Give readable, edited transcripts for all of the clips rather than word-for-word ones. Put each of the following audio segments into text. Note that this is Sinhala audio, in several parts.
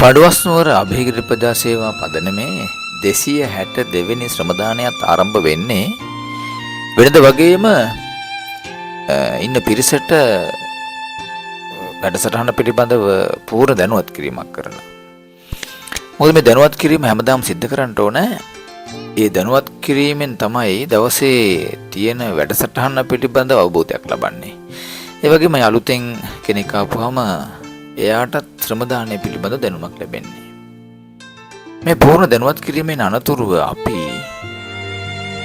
පඩුවස් නුවර අභයගිරි ප්‍රජා සේවා පදනමේ 262 වෙනි ශ්‍රමදානයත් ආරම්භ වෙන්නේ වෙනද වගේම ඉන්න පිරිසට වැඩසටහන පිළිබඳව පූර්ණ දැනුවත් කිරීමක් කරලා. මොකද මේ දැනුවත් කිරීම හැමදාම සිද්ධ කරන්න ඕනේ. ඒ දැනුවත් කිරීමෙන් තමයි දවසේ තියෙන වැඩසටහන පිළිබඳව අවබෝධයක් ලබන්නේ. ඒ වගේම අලුතෙන් කෙනෙක් ආපුවම එයාටත් ශ්‍රමදානය පිළිබඳව දැනුමක් ලැබෙන්නේ. මේ පූර්ණ දැනුවත් කිරීමෙන් අනතුරුව අපි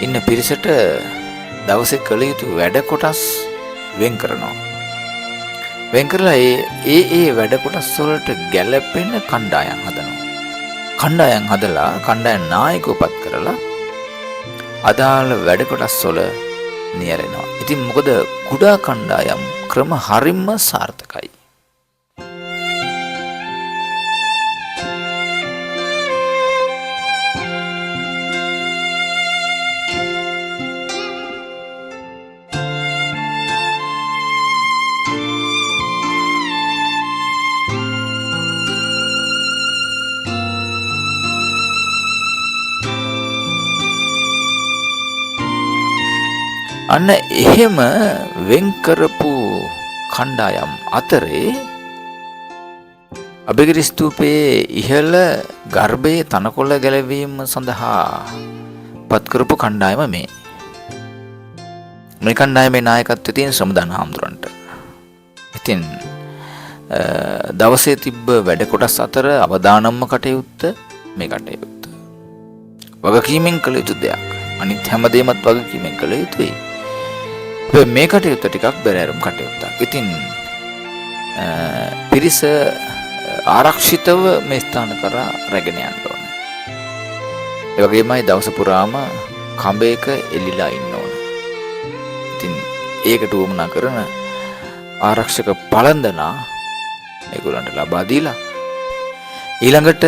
ඉන්න පිරිසට දවසේ කළ යුතු වැඩ කොටස් වෙන් කරනවා. වෙන් කරලා ඒ වැඩ කොටස් වලට ගැළපෙන කණ්ඩායම් හදනවා. කණ්ඩායම් හදලා කණ්ඩායම් නායකවපත් කරලා අදාළ වැඩ කොටස් වල නියැලෙනවා. ඉතින් මොකද කුඩා කණ්ඩායම් ක්‍රම හරිම සාර්ථකයි. අන්න එහෙම වෙන් කරපු කණ්ඩායම් අතරේ අභයගිරි ස්තූපයේ ඉහළ ගර්භයේ තනකොළ ගැලවීම සඳහා පත් කරපු කණ්ඩායම මේ. මේ කණ්ඩායමේ නායකත්වයේ තියෙන ශ්‍රමදාන හාමුදුරන්ට. ඉතින් දවසේ තිබ්බ වැඩ කොටස් අතර අවදානම්ම කටයුත්ත මේ කටයුත්ත. වගකීමෙන් කළ යුතු දෙයක්. අනිත් හැමදේමත් වගකීමෙන් කළ යුතුයි. මේ කටයුත්ත ටිකක් බැරෑරුම් කටයුත්තක්. ඉතින් පිරිස ආරක්ෂිතව මේ ස්ථාන කරා රැගෙන යන්න ඕන. ඒ වගේමයි දවස පුරාම කඹයක එලිලා ඉන්න ඕන. ඉතින් ඒකට උවමනා කරන ආරක්ෂක පළඳනා ඒගොල්ලන්ට ලබා දීලා ඊළඟට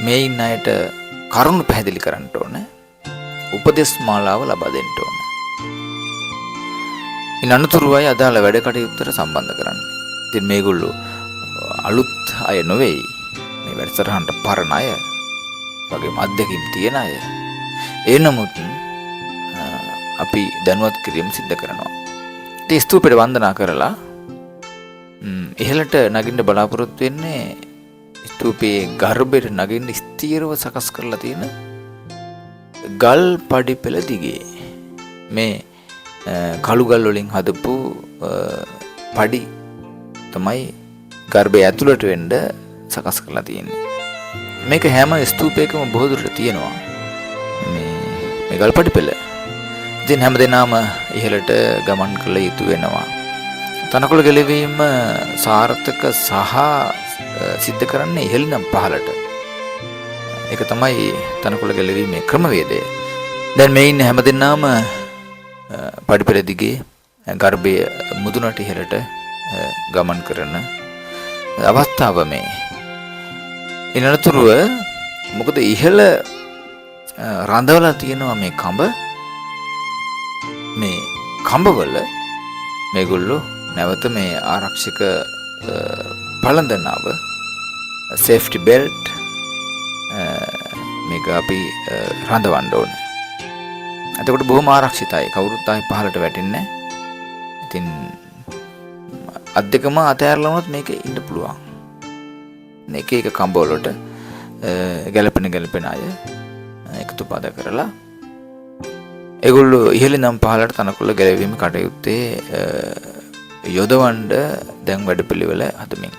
මේ ඉන්න අයට කරුණු පැහැදිලි කරන්න ඕන. උපදේශ මාලාව ලබා දෙන්න ඕන. ඉන් අනතුරුවයි අදාළ වැඩ කටයුත්තට සම්බන්ධ කරන්නේ. ඉතින් මේගොල්ලෝ අලුත් අය නෙවෙයි. මේ වැඩසටහනට පරණ අය. වගේම අත්දැකීම් තියෙන අය. ඒ නමුත් අපි දැනුවත් කිරීම සිද්ධ කරනවා. ඉතින් ස්තූපෙට වන්දනා කරලා ඉහළට නගින්න බලාපොරොත්තු වෙන්නේ ස්තූපයේ ගර්භයට නගින්න ස්ථීරව සකස් කරලා තියෙන ගල් පඩි පෙළ දිගේ. මේ කළු ගල් වලින් හදපු පඩි තමයි ගර්භය ඇතුළට වෙන්න සකස් කරලා තියෙන්නේ. මේක හැම ස්තූපයකම බොහෝ දුරට තියෙනවා. මේ ගල් පඩි පෙළ. ඉතින් හැමදෙනාම ඉහළට ගමන් කළ යුතු වෙනවා. තනකොළ ගැලවීම සාර්ථක සහ සිද්ධ කරන්නේ ඉහළින් පහළට. ඒක තමයි තනකොළ ගැලවීමේ ක්‍රමවේදය. දැන් මේ ඉන්න හැමදෙනාම පඩිපෙළ දිගේ ගර්භය මුදුනට ඉහළට ගමන් කරන අවස්ථාව මේ. ඉනතුරුව මොකද ඉහළ රඳවලා තියෙනවා මේ කඹ. මේ කඹවල මේගොල්ලෝ නැවත මේ ආරක්ෂක පළඳනාව සේෆ්ටි බෙල්ට් මේක අපි රඳවන්න ඕනේ. එතකොට බොහොම ආරක්ෂිතයි. කවුරුත් ආයි පහළට වැටෙන්නේ නැහැ. ඉතින් අත් දෙකම අතහැරලා වුණොත් මේකේ ඉන්න පුළුවන්. එක එක කම්බවලට ගැලපෙන අය එකතු පද කරලා ඒගොල්ලෝ ඉහළින්නම් පහළට තනකොළ ගැලවීම කටයුත්තේ යොදවන්න දැන් වැඩපිළිවෙල හදමින්.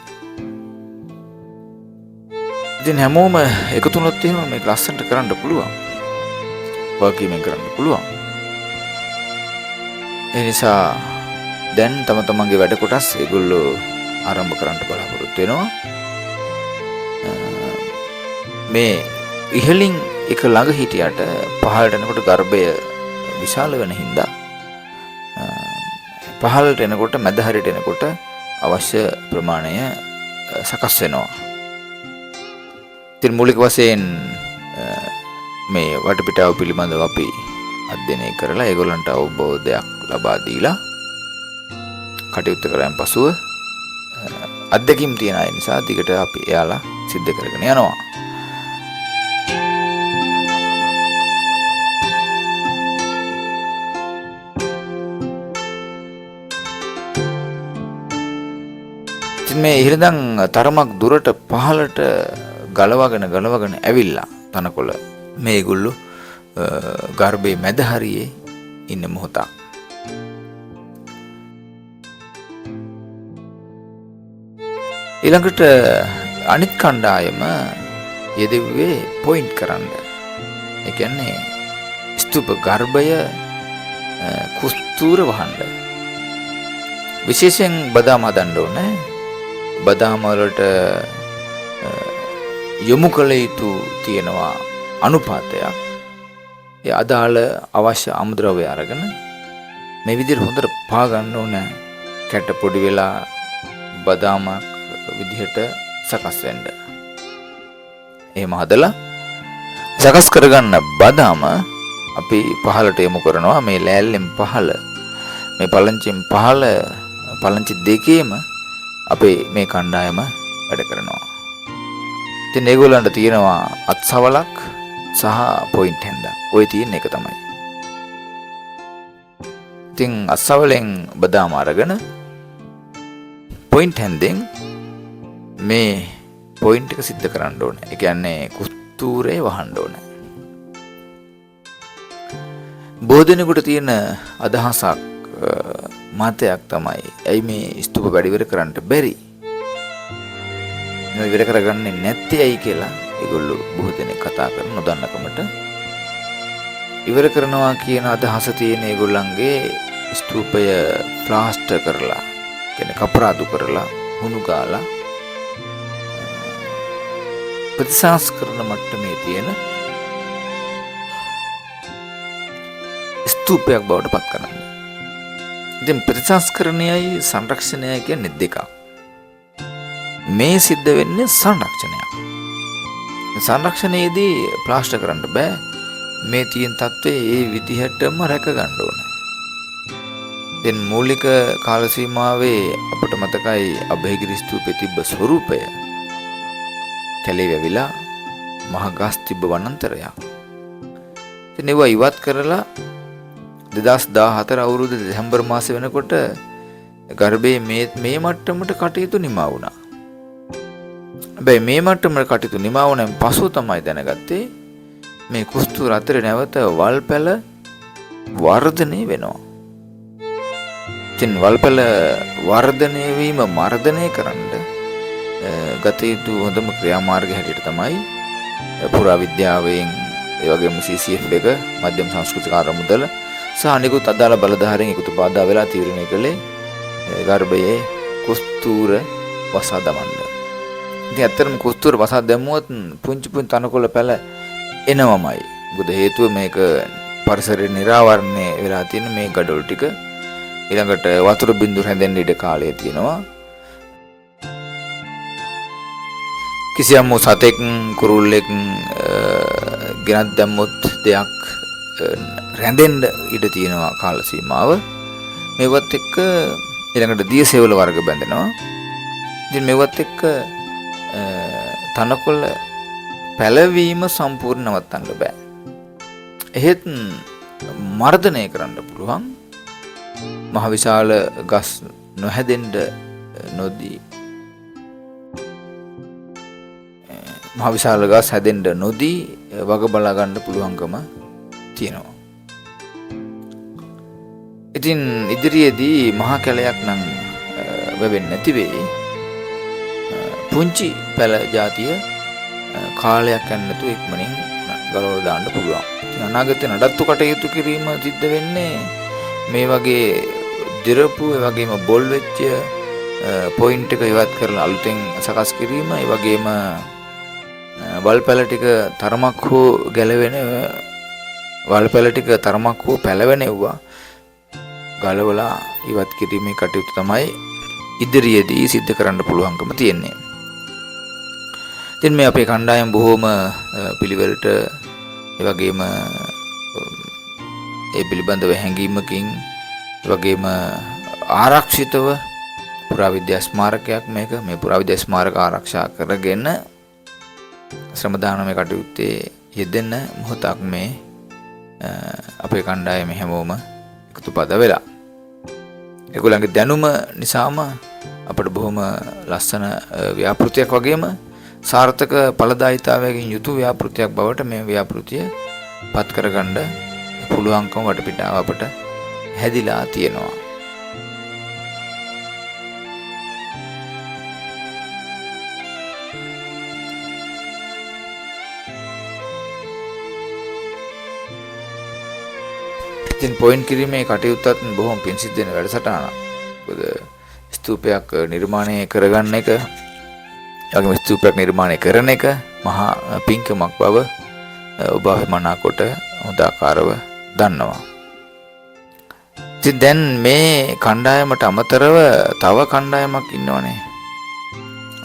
ඉතින් හැමෝම එකතු වුණොත් එහෙම මේක ලස්සනට කරන්න පුළුවන්. වගකීමෙන් කරන්න පුළුවන්. ඒ නිසා දැන් තම තමන්ගේ වැඩ කොටස් ඒගොල්ලෝ ආරම්භ කරන්න බලාපොරොත්තු වෙනවා. මේ ඉහළින් එක ළඟ හිටියට පහළට එනකොට ගර්භය විශාල වෙන හින්දා පහළට එනකොට මැද හරියට එනකොට අවශ්‍ය ප්‍රමාණය සකස් වෙනවා. ඉතින් මූලික වශයෙන් මේ වටපිටාව පිළිබඳව අපි අධ්‍යයනය කරලා ඒගොල්ලන්ට අවබෝධයක් ලබා දීලා කටයුතු කරන් පසුව අත්දැකීම් තියෙන අය නිසා දිගට අපි එයාලා සිද්ධ කරගෙන යනවා. ඉතින් මේ ඉරිදන් තරමක් දුරට පහළට ගලවගෙන ඇවිල්ලා තනකොළ මේගොල්ලෝ ගර්භයේ මැද හරියේ ඉන්න මොහොතක්. ඊළඟට අනිත් කණ්ඩායම යෙදුවේ පොයින්ට් කරන්න. ඒ කියන්නේ ස්තූප ගර්භය කුස්තූර වහන්න. විශේෂයෙන් බදාම හදන්න ඕනේ. බදාම වලට යොමු කළ යුතු තියෙනවා අනුපාතයක්. ඒ අදාළ අවශ්‍ය අමුද්‍රව්‍ය අරගෙන මේ විදිහට හොඳට පා ගන්න ඕනේ. කැට පොඩි වෙලා බදාමක් විදිහට සකස් වෙන්න. එහෙම හදලා සකස් කරගන්න බදාම අපි පහළට යොමු කරනවා. මේ ලෑල්ලෙන් පහළ මේ පළංචියෙන් පහළ පළංචි දෙකේම අපේ මේ කණ්ඩායම වැඩ කරනවා. ඉතින් ඒගොල්ලන්ට තියෙනවා අත්සවලක් සහ පොයින්ට් හැන්දක්. ඔය තියෙන එක තමයි. ඉතින් අත්සවලෙන් බදාම අරගෙන පොයින්ට් හැන්දෙන් මේ පොයින්ට් එක සිද්ධ කරන්න ඕනේ. ඒ කියන්නේ කුස්තූරේ වහන්න ඕනේ. බෝධනෙකට තියෙන අදහසක් මතයක් තමයි ඇයි මේ ස්තූප වැඩි ඉවර කරන්න බැරි? මේ ඉවර කරගන්නේ නැත්තේ ඇයි කියලා ඒගොල්ලෝ බොහෝ දෙනෙක් කතා කරන නොදන්නකමට ඉවර කරනවා කියන අදහස තියෙන ඒගොල්ලන්ගේ ස්තූපය ප්ලාස්ටර් කරලා, කියන්නේ කපරාදු කරලා, හුණු ගාලා ප්‍රතිසංස්කරණ මට්ටමේ තියෙන ස්තූපයක් බවට පත් කරනවා. ඉතින් ප්‍රතිසංස්කරණයයි සංරක්ෂණයයි කියන්නේ දෙකක්. මේ සිද්ධ වෙන්නේ සංරක්ෂණයක්. සංරක්ෂණයේදී ප්ලාස්ටර් කරන්න බෑ. මේ තියෙන තත්ත්වයේ ඒ විදිහටම රැක ගන්න ඕනේ. දැන් මූලික කාල සීමාවේ අපට මතකයි අභයගිරි ස්තූපයේ තිබ්බ ස්වරූපය. කැලේ වැවිලා මහ ගස් තිබ්බ වනාන්තරයක්. ඉතින් ඒවා ඉවත් කරලා 2014 අවුරුදු දෙසැම්බර් මාසෙ වෙනකොට ගර්භයේ මේ මට්ටමට කටයුතු නිමා වුණා. හැබැයි මේ මට්ටමට කටයුතු නිමා වුණාන් පසු තමයි දැනගත්තේ මේ කුස්තූර අතරේ නැවත වල්පැල වර්ධනය වෙනවා. ඉතින් වල්පැල වර්ධනය වීම මර්ධනය කරන්න ගත යුතු හොඳම ක්‍රියාමාර්ගය හැටියට තමයි පුරාවිද්‍යාවෙන් ඒ වගේම CCF එක මධ්‍යම සංස්කෘතික ආරමුදල සහ අනිකුත් අදාළ බලධාරීන් එකතු පාදා වෙලා තීරණය කළේ ගර්භයේ කුස්තූර වසා දමන්න. ඉතින් ඇත්තටම කුස්තූර වසා දැමුවොත් පුංචි තනකොළ පැල එනවමයි. මොකද හේතුව මේක පරිසරයේ නිරාවරණය වෙලා තියෙන මේ ගඩොල් ටික ඊළඟට වතුර බිඳුර හැදෙන්න ඉඩ කාලය තියෙනවා. කිසියම් සතෙක් කුරුල්ලෙක් ගෙනත් දැම්මොත් දෙයක් රැඳෙන්න ඉඩ තියෙනවා කාල සීමාව. මේවත් එක්ක ඊළඟට දියසෙවල වර්ග බැඳෙනවා. ඉතින් මේවත් එක්ක තනකොළ පැලවීම සම්පූර්ණ නවත්තන්න බෑ. එහෙත් මර්ධනය කරන්න පුළුවන්. මහ විශාල ගස් නොහැදෙන්න නොදී මහ විශාල ගස් හැදෙන්න නොදී වග බලා ගන්න පුළුවන්කම තියෙනවා. ඉතින් ඉදිරියේදී මහා කැලයක් නම් වෙවෙන්නේ නැති වෙයි. පුංචි පැල జాතිය කාලයක් යනතු ඉක්මනින් ගලවලා දාන්න පුළුවන්. ඉතින් අනාගතේ නඩත්තු කටයුතු කිරීම සිද්ධ වෙන්නේ මේ වගේ දිරපු ඒ වගේම බොල් වෙච්ච පොයින්ට් එක ඉවත් කරලා අලුතෙන් සකස් කිරීම, ඒ වගේම වල්පැල ටික තරමක් හෝ ගැලවෙන වල්පැල ටික තරමක් හෝ පැලවෙනවා ගලවලා ඉවත් කිරීමේ කටයුතු තමයි ඉදිරියේදී සිද්ධ කරන්න පුළුවන්කම තියෙන්නේ. ඉතින් මේ අපේ කණ්ඩායම බොහොම පිළිවෙලට ඒ වගේම ඒ පිළිබඳව හැඟීමකින් ඒ වගේම ආරක්ෂිතව පුරාවිද්‍යා ස්මාරකයක් මේක. මේ පුරාවිද්‍යා ස්මාරක ආරක්ෂා කරගෙන ශ්‍රම දානමය කටයුත්තේ යෙදෙන මොහොතක් මේ අපේ කණ්ඩායම හැමෝම එකතුපද වෙලා. ඒගොල්ලන්ගේ දැනුම නිසාම අපිට බොහොම ලස්සන ව්‍යාපෘතියක් වගේම සාර්ථක ඵලදායීතාවයකින් යුතු ව්‍යාපෘතියක් බවට මේ ව්‍යාපෘතිය පත් කරගන්න පුළුවන්කම වටපිටාව අපට හැදිලා තියෙනවා. ඉතින් පොයින්ට් කිරීමේ කටයුත්තත් බොහොම පිං සිද්ධ වෙන වැඩසටහනක්. මොකද ස්තූපයක් නිර්මාණය කරගන්න එක, යගම ස්තූපයක් නිර්මාණය කරන එක මහා පිංකමක් බව ඔබ මනාකොට හොඳ ආකාරව දන්නවා. ඉතින් දැන් මේ කණ්ඩායමට අමතරව තව කණ්ඩායමක් ඉන්නවනේ.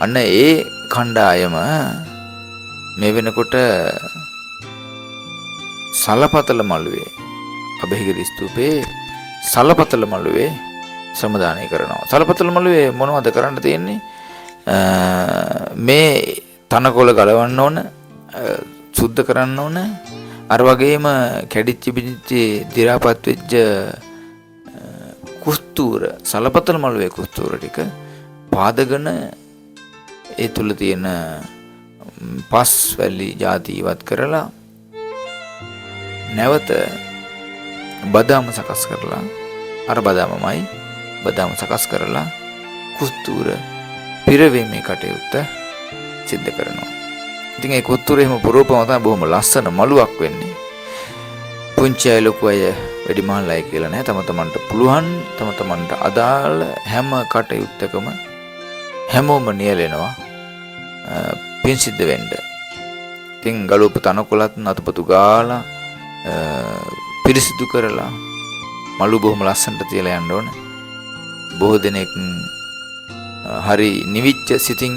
අන්න ඒ කණ්ඩායම මේ වෙනකොට සලපතල මළුවේ අබේහිගිරි ස්තූපේ සලපතල මළුවේ සමාදානය කරනවා. සලපතල මළුවේ මොනවද කරන්න තියෙන්නේ? මේ තනකොළ ගලවන්න ඕන, සුද්ධ කරන්න ඕන. අර වගේම කැඩිච්ච පිටිච්ච දි รา පත් වෙච්ච කුස්තූර, සලපතල මළුවේ කුස්තූර ටික පාදගෙන ඒ තුල තියෙන පස් වැලි ಜಾති ඉවත් කරලා නැවත බදාම සකස් කරලා, අර බදාමමයි බදාම සකස් කරලා කුස්තූර පිරවීමේ කටයුත්ත සිද්ධ කරනවා. ඉතින් ඒ කුස්තූර එහෙම පුරෝපම තමයි බොහොම ලස්සන මළුවක් වෙන්නේ. පුංචි අය ලොකු අය වැඩිමහල් අය කියලා නැහැ. තම තමන්ට පුළුවන්, තම තමන්ට අදාළ හැම කටයුත්තකම හැමෝම නියැලෙනවා පින් සිද්ධ වෙන්න. ඉතින් ගලූප තනකොළත් අතපතු ගාලා පිරිසිදු කරලා මළු බොහොම ලස්සනට තියලා යන්න ඕන. බොහෝ දෙනෙක් හරි නිවිච්ච සිතින්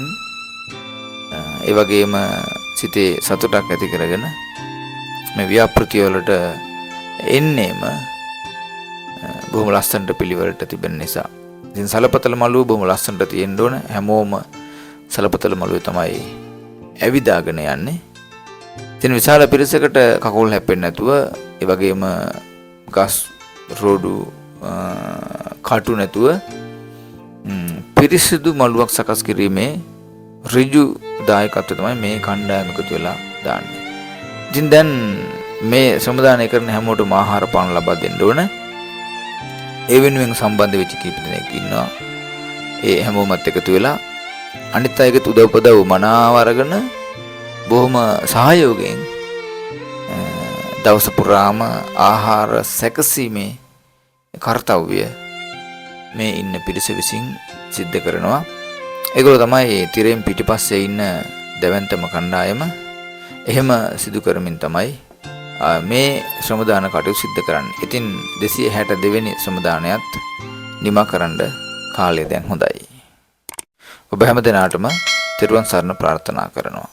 ඒ වගේම සිතේ සතුටක් ඇති කරගෙන මේ ව්‍යාපෘතිය වලට එන්නේම බොහොම ලස්සනට පිළිවෙලට තිබෙන නිසා. ඉතින් සලපතල මළුව බොහොම ලස්සනට තියෙන්න ඕන. හැමෝම සලපතල මළුවේ තමයි ඇවිදාගෙන යන්නේ. ඉතින් විශාල පිරිසකට කකුල් හැප්පෙන්නේ නැතුව, ඒ වගේම ගස් රෝඩු කාටු නැතුව පිරිසිදු මළුවක් සකස් කිරීමේ ඍජු දායකත්වය තමයි මේ කණ්ඩායම එකතු වෙලා දාන්නේ. ඉතින් දැන් මේ සමාදානය කරන හැමෝටම ආහාර පාන ලබා දෙන්න ඕන. ඒ වෙනුවෙන් සම්බන්ධ වෙච්ච කීප දෙනෙක් ඉන්නවා. ඒ හැමෝමත් එකතු වෙලා අනිත් අයගෙත් උදව්පදව් මනාව අරගෙන බොහොම සහයෝගයෙන් දවස පුරාම ආහාර සැකසීමේ කාර්යය මේ ඉන්න පිරිස විසින් සිද්ධ කරනවා. ඒගොල්ලෝ තමයි තිරෙන් පිටිපස්සේ ඉන්න දැවැන්තම කණ්ඩායම. එහෙම සිදු කරමින් තමයි මේ ශ්‍රමදාන කටයුතු සිද්ධ කරන්නේ. ඉතින් 262 වෙනි ශ්‍රමදානයත් නිමා කරන්න කාලය දැන් හොඳයි. ඔබ හැම දිනාටම තෙරුවන් සරණ ප්‍රාර්ථනා කරනවා.